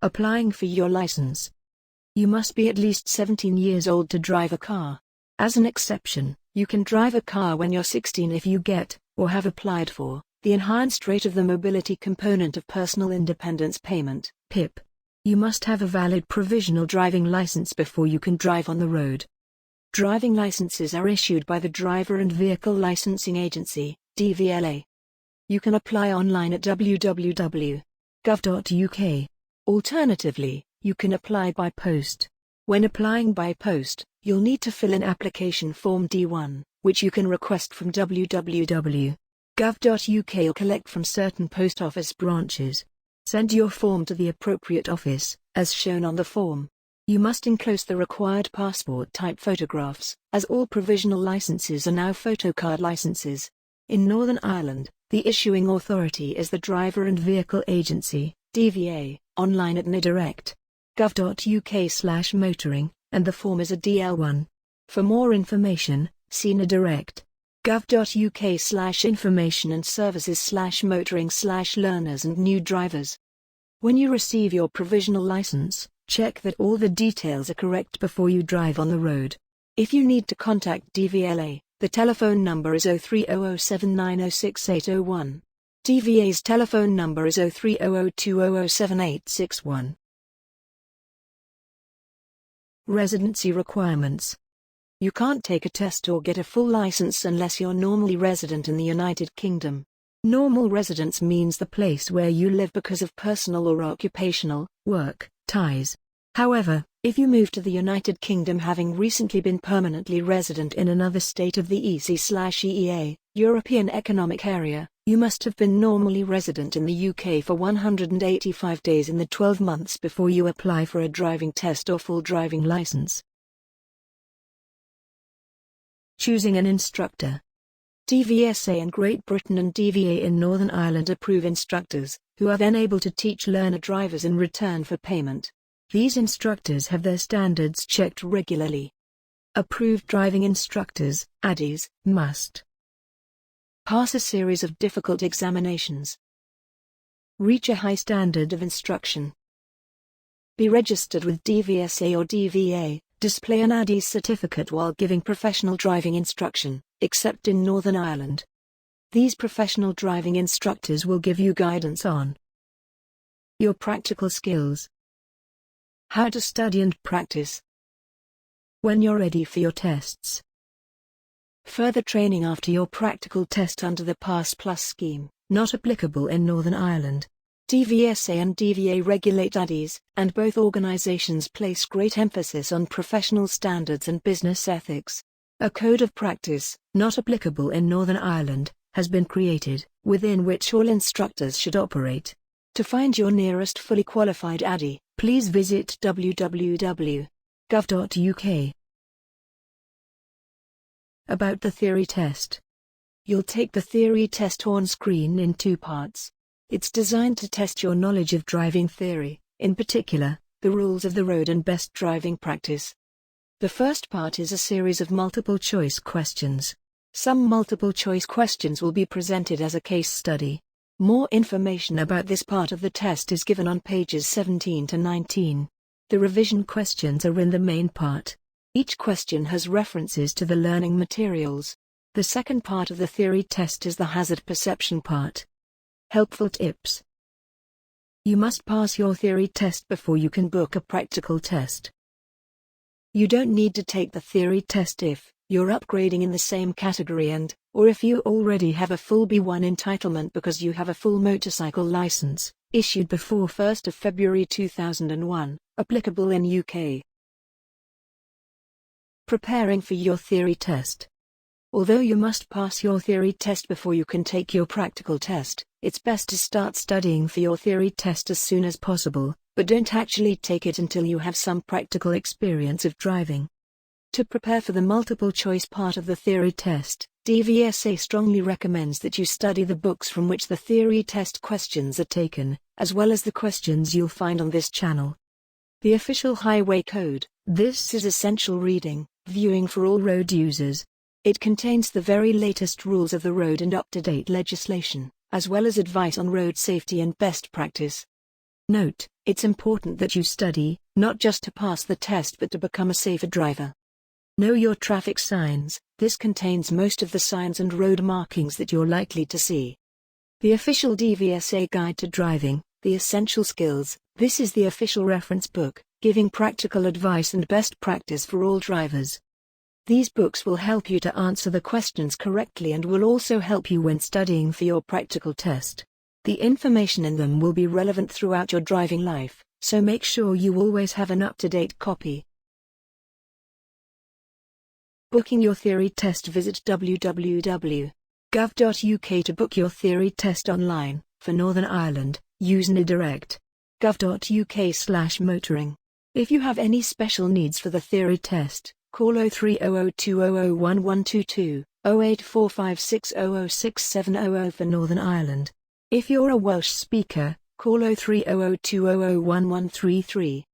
Applying for your license. You must be at least 17 years old to drive a car. As an exception, you can drive a car when you're 16 if you get, or have applied for, the Enhanced Rate of the Mobility Component of Personal Independence Payment, PIP. You must have a valid provisional driving license before you can drive on the road. Driving licenses are issued by the Driver and Vehicle Licensing Agency, DVLA. You can apply online at www.gov.uk. Alternatively, you can apply by post. When applying by post, you'll need to fill in application form D1, which you can request from www.gov.uk or collect from certain post office branches. Send your form to the appropriate office, as shown on the form. You must enclose the required passport-type photographs, as all provisional licenses are now photocard licenses. In Northern Ireland, the issuing authority is the Driver and Vehicle Agency, DVA, online at nidirect.gov.uk/motoring, and the form is a DL1. For more information, see nidirect.gov.uk/information and services/motoring/learners and new drivers. When you receive your provisional license, check that all the details are correct before you drive on the road. If you need to contact DVLA, the telephone number is 030079068001. DVA's telephone number is 0300200781. Residency requirements. You can't take a test or get a full license unless you're normally resident in the United Kingdom. Normal residence means the place where you live because of personal or occupational, work, ties. However, if you move to the United Kingdom having recently been permanently resident in another state of the EC/EEA, European Economic Area, you must have been normally resident in the UK for 185 days in the 12 months before you apply for a driving test or full driving license. Choosing an instructor. DVSA in Great Britain and DVA in Northern Ireland approve instructors, who are then able to teach learner drivers in return for payment. These instructors have their standards checked regularly. Approved driving instructors, ADIs, must pass a series of difficult examinations, reach a high standard of instruction, be registered with DVSA or DVA, display an ADI's certificate while giving professional driving instruction, except in Northern Ireland. These professional driving instructors will give you guidance on your practical skills, how to study and practice, when you're ready for your tests, further training after your practical test under the Pass Plus scheme, not applicable in Northern Ireland. DVSA and DVA regulate ADIs, and both organizations place great emphasis on professional standards and business ethics. A code of practice, not applicable in Northern Ireland, has been created, within which all instructors should operate. To find your nearest fully qualified ADI, please visit www.gov.uk. About the theory test. You'll take the theory test on screen in two parts. It's designed to test your knowledge of driving theory, in particular, the rules of the road and best driving practice. The first part is a series of multiple-choice questions. Some multiple-choice questions will be presented as a case study. More information about this part of the test is given on pages 17 to 19. The revision questions are in the main part. Each question has references to the learning materials. The second part of the theory test is the hazard perception part. Helpful tips. You must pass your theory test before you can book a practical test. You don't need to take the theory test if you're upgrading in the same category or if you already have a full B1 entitlement because you have a full motorcycle license, issued before 1st of February 2001, applicable in UK. Preparing for your theory test. Although you must pass your theory test before you can take your practical test, it's best to start studying for your theory test as soon as possible, but don't actually take it until you have some practical experience of driving. To prepare for the multiple-choice part of the theory test, DVSA strongly recommends that you study the books from which the theory test questions are taken, as well as the questions you'll find on this channel. The Official Highway Code. This is essential reading, viewing for all road users. It contains the very latest rules of the road and up-to-date legislation, as well as advice on road safety and best practice. Note: it's important that you study, not just to pass the test but to become a safer driver. Know your traffic signs. This contains most of the signs and road markings that you're likely to see. The official DVSA Guide to Driving, The Essential Skills. This is the official reference book, giving practical advice and best practice for all drivers. These books will help you to answer the questions correctly and will also help you when studying for your practical test. The information in them will be relevant throughout your driving life, so make sure you always have an up-to-date copy. Booking your theory test. Visit www.gov.uk to book your theory test online. For Northern Ireland, use NIDirect. gov.uk/motoring. If you have any special needs for the theory test, call 0300 08456006700 for Northern Ireland. If you're a Welsh speaker, call 0300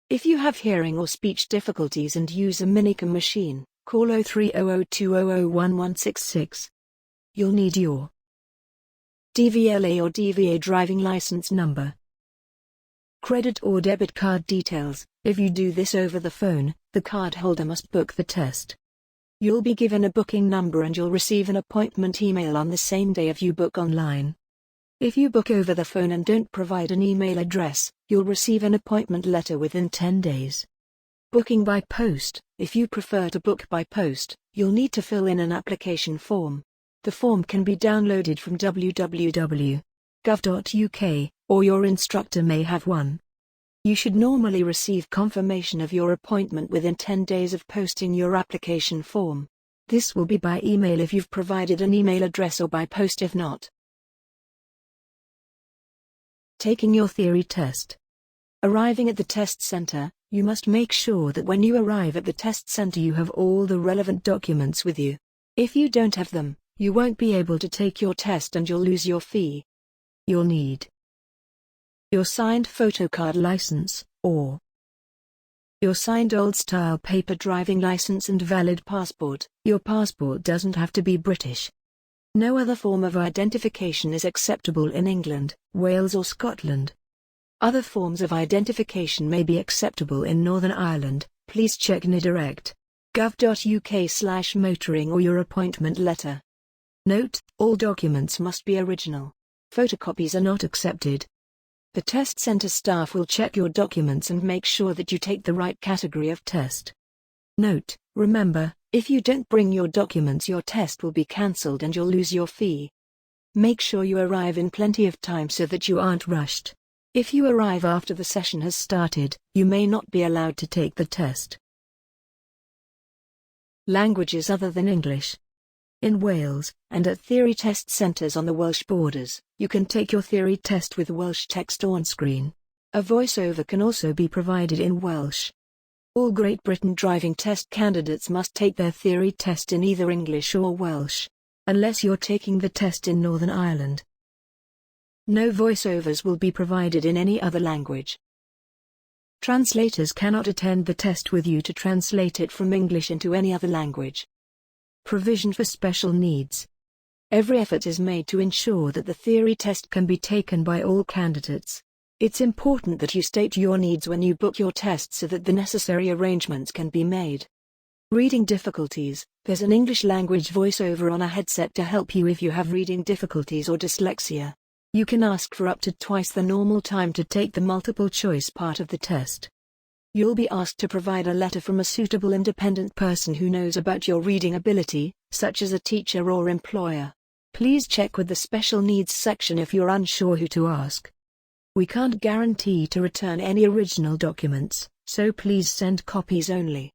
If you have hearing or speech difficulties and use a Minicom machine, call 0300 You'll need your DVLA or DVA driving license number, credit or debit card details. If you do this over the phone, the card holder must book the test. You'll be given a booking number and you'll receive an appointment email on the same day if you book online. If you book over the phone and don't provide an email address, you'll receive an appointment letter within 10 days. Booking by post. If you prefer to book by post, you'll need to fill in an application form. The form can be downloaded from www.gov.uk, or your instructor may have one. You should normally receive confirmation of your appointment within 10 days of posting your application form. This will be by email if you've provided an email address or by post if not. Taking your theory test. Arriving at the test center, you must make sure that when you arrive at the test center you have all the relevant documents with you. If you don't have them, you won't be able to take your test and you'll lose your fee. You'll need your signed photocard license, or your signed old-style paper driving license and valid passport. Your passport doesn't have to be British. No other form of identification is acceptable in England, Wales or Scotland. Other forms of identification may be acceptable in Northern Ireland. Please check NIDirect. gov.uk/motoring or your appointment letter. Note: all documents must be original. Photocopies are not accepted. The test center staff will check your documents and make sure that you take the right category of test. Note: remember, if you don't bring your documents your test will be cancelled and you'll lose your fee. Make sure you arrive in plenty of time so that you aren't rushed. If you arrive after the session has started, you may not be allowed to take the test. Languages other than English. In Wales, and at theory test centres on the Welsh borders, you can take your theory test with Welsh text on screen. A voiceover can also be provided in Welsh. All Great Britain driving test candidates must take their theory test in either English or Welsh, unless you're taking the test in Northern Ireland. No voiceovers will be provided in any other language. Translators cannot attend the test with you to translate it from English into any other language. Provision for special needs. Every effort is made to ensure that the theory test can be taken by all candidates. It's important that you state your needs when you book your test so that the necessary arrangements can be made. Reading difficulties. There's an English language voiceover on a headset to help you if you have reading difficulties or dyslexia. You can ask for up to twice the normal time to take the multiple choice part of the test. You'll be asked to provide a letter from a suitable independent person who knows about your reading ability, such as a teacher or employer. Please check with the special needs section if you're unsure who to ask. We can't guarantee to return any original documents, so please send copies only.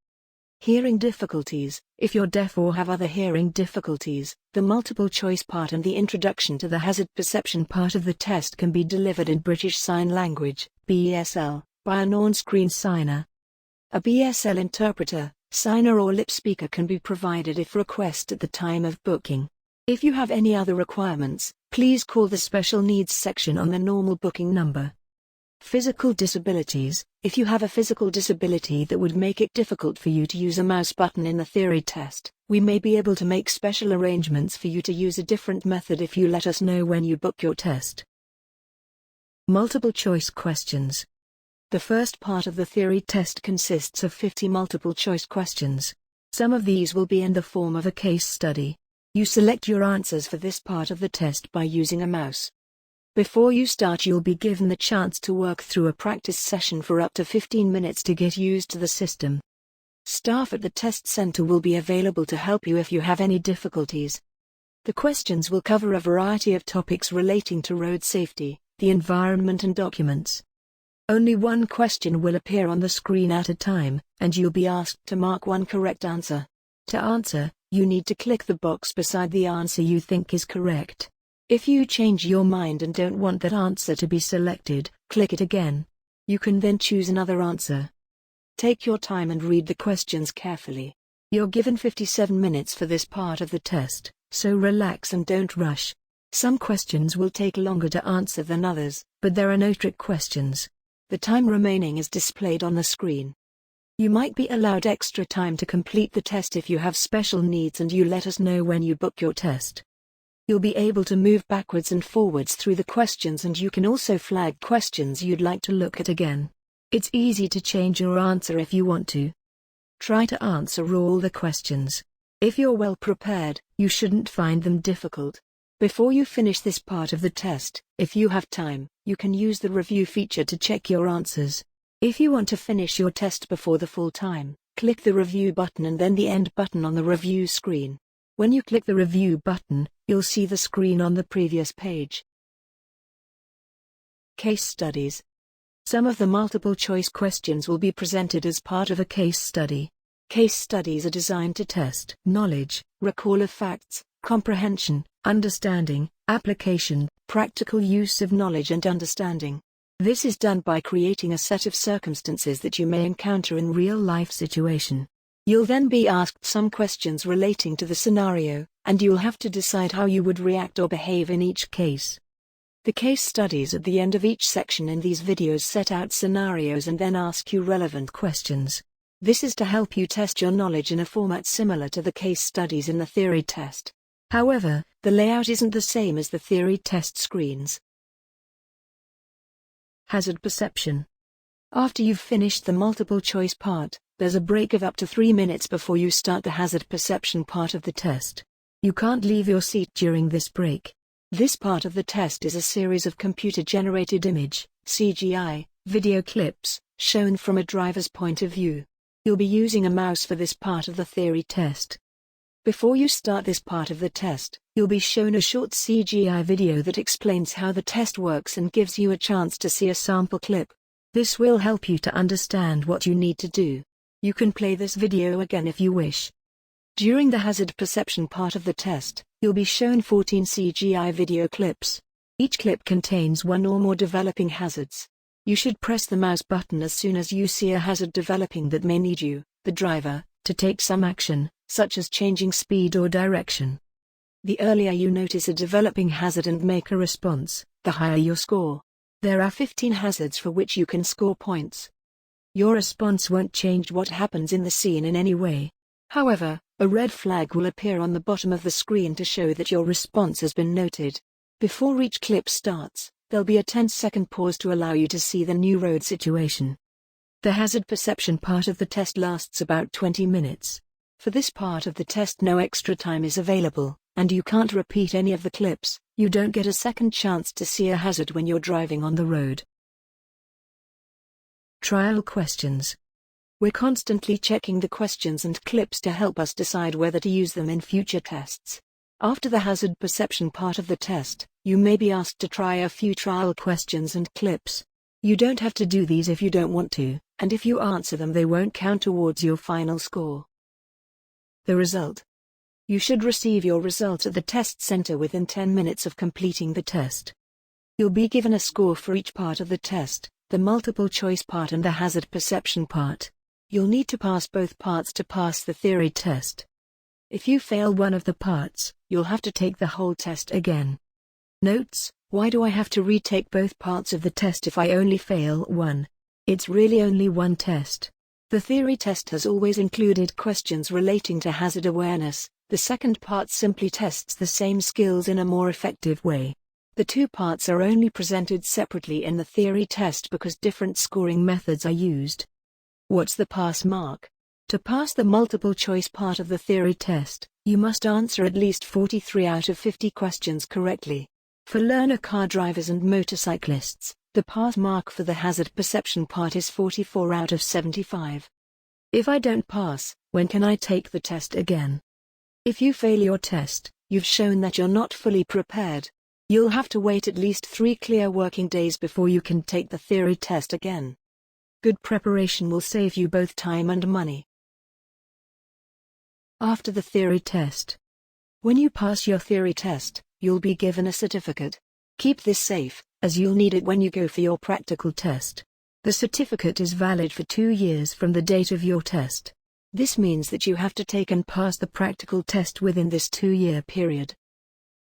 Hearing difficulties. If you're deaf or have other hearing difficulties, the multiple choice part and the introduction to the hazard perception part of the test can be delivered in British Sign Language, BSL, by an on-screen signer. A BSL interpreter, signer or lip speaker can be provided if requested at the time of booking. If you have any other requirements, please call the special needs section on the normal booking number. Physical disabilities. If you have a physical disability that would make it difficult for you to use a mouse button in the theory test, we may be able to make special arrangements for you to use a different method if you let us know when you book your test. Multiple choice questions. The first part of the theory test consists of 50 multiple choice questions. Some of these will be in the form of a case study. You select your answers for this part of the test by using a mouse. Before you start, you'll be given the chance to work through a practice session for up to 15 minutes to get used to the system. Staff at the test center will be available to help you if you have any difficulties. The questions will cover a variety of topics relating to road safety, the environment and documents. Only one question will appear on the screen at a time, and you'll be asked to mark one correct answer. To answer, you need to click the box beside the answer you think is correct. If you change your mind and don't want that answer to be selected, click it again. You can then choose another answer. Take your time and read the questions carefully. You're given 57 minutes for this part of the test, so relax and don't rush. Some questions will take longer to answer than others, but there are no trick questions. The time remaining is displayed on the screen. You might be allowed extra time to complete the test if you have special needs and you let us know when you book your test. You'll be able to move backwards and forwards through the questions, and you can also flag questions you'd like to look at again. It's easy to change your answer if you want to. Try to answer all the questions. If you're well prepared, you shouldn't find them difficult. Before you finish this part of the test, if you have time, you can use the review feature to check your answers. If you want to finish your test before the full time, click the review button and then the end button on the review screen. When you click the review button, you'll see the screen on the previous page. Case studies. Some of the multiple choice questions will be presented as part of a case study. Case studies are designed to test knowledge, recall of facts, comprehension, understanding, application, practical use of knowledge and understanding. This is done by creating a set of circumstances that you may encounter in real-life situation. You'll then be asked some questions relating to the scenario, and you'll have to decide how you would react or behave in each case. The case studies at the end of each section in these videos set out scenarios and then ask you relevant questions. This is to help you test your knowledge in a format similar to the case studies in the theory test. However, the layout isn't the same as the theory test screens. Hazard perception. After you've finished the multiple choice part, there's a break of up to 3 minutes before you start the hazard perception part of the test. You can't leave your seat during this break. This part of the test is a series of computer-generated image, CGI, video clips, shown from a driver's point of view. You'll be using a mouse for this part of the theory test. Before you start this part of the test, you'll be shown a short CGI video that explains how the test works and gives you a chance to see a sample clip. This will help you to understand what you need to do. You can play this video again if you wish. During the hazard perception part of the test, you'll be shown 14 CGI video clips. Each clip contains one or more developing hazards. You should press the mouse button as soon as you see a hazard developing that may need you, the driver, to take some action, such as changing speed or direction. The earlier you notice a developing hazard and make a response, the higher your score. There are 15 hazards for which you can score points. Your response won't change what happens in the scene in any way. However, a red flag will appear on the bottom of the screen to show that your response has been noted. Before each clip starts, there'll be a 10-second pause to allow you to see the new road situation. The hazard perception part of the test lasts about 20 minutes. For this part of the test no extra time is available, and you can't repeat any of the clips. You don't get a second chance to see a hazard when you're driving on the road. Trial questions. We're constantly checking the questions and clips to help us decide whether to use them in future tests. After the hazard perception part of the test, you may be asked to try a few trial questions and clips. You don't have to do these if you don't want to, and if you answer them they won't count towards your final score. The result. You should receive your results at the test center within 10 minutes of completing the test. You'll be given a score for each part of the test, the multiple choice part and the hazard perception part. You'll need to pass both parts to pass the theory test. If you fail one of the parts, you'll have to take the whole test again. Notes: why do I have to retake both parts of the test if I only fail one? It's really only one test. The theory test has always included questions relating to hazard awareness. The second part simply tests the same skills in a more effective way. The two parts are only presented separately in the theory test because different scoring methods are used. What's the pass mark? To pass the multiple choice part of the theory test, you must answer at least 43 out of 50 questions correctly. For learner car drivers and motorcyclists, the pass mark for the hazard perception part is 44 out of 75. If I don't pass, when can I take the test again? If you fail your test, you've shown that you're not fully prepared. You'll have to wait at least 3 clear working days before you can take the theory test again. Good preparation will save you both time and money. After the theory test. When you pass your theory test, you'll be given a certificate. Keep this safe, as you'll need it when you go for your practical test. The certificate is valid for 2 years from the date of your test. This means that you have to take and pass the practical test within this 2-year period.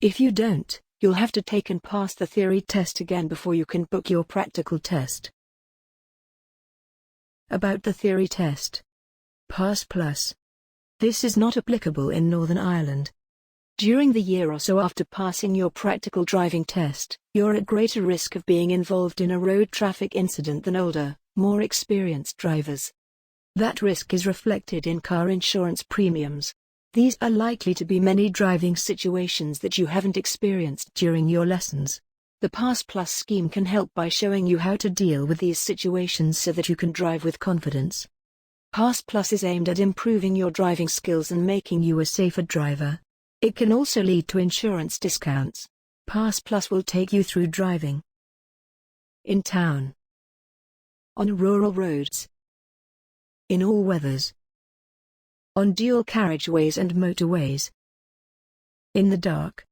If you don't, you'll have to take and pass the theory test again before you can book your practical test. About the theory test. Pass Plus. This is not applicable in Northern Ireland. During the year or so after passing your practical driving test, you're at greater risk of being involved in a road traffic incident than older, more experienced drivers. That risk is reflected in car insurance premiums. These are likely to be many driving situations that you haven't experienced during your lessons. The Pass Plus scheme can help by showing you how to deal with these situations so that you can drive with confidence. Pass Plus is aimed at improving your driving skills and making you a safer driver. It can also lead to insurance discounts. Pass Plus will take you through driving in town, on rural roads, in all weathers, on dual carriageways and motorways, in the dark.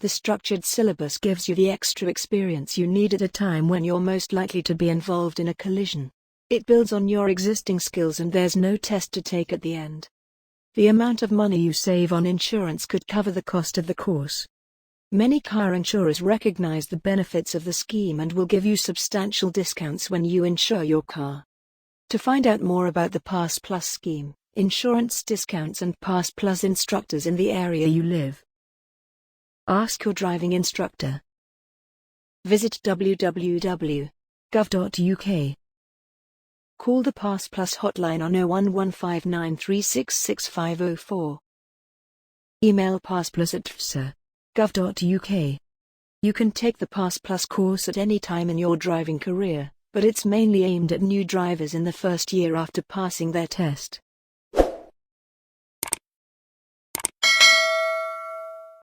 The structured syllabus gives you the extra experience you need at a time when you're most likely to be involved in a collision. It builds on your existing skills and there's no test to take at the end. The amount of money you save on insurance could cover the cost of the course. Many car insurers recognize the benefits of the scheme and will give you substantial discounts when you insure your car. To find out more about the Pass Plus scheme, insurance discounts and Pass Plus instructors in the area you live, ask your driving instructor. Visit www.gov.uk. Call the Pass Plus hotline on 01159366504. Email passplus@fsa.gov.uk. You can take the Pass Plus course at any time in your driving career, but it's mainly aimed at new drivers in the first year after passing their test.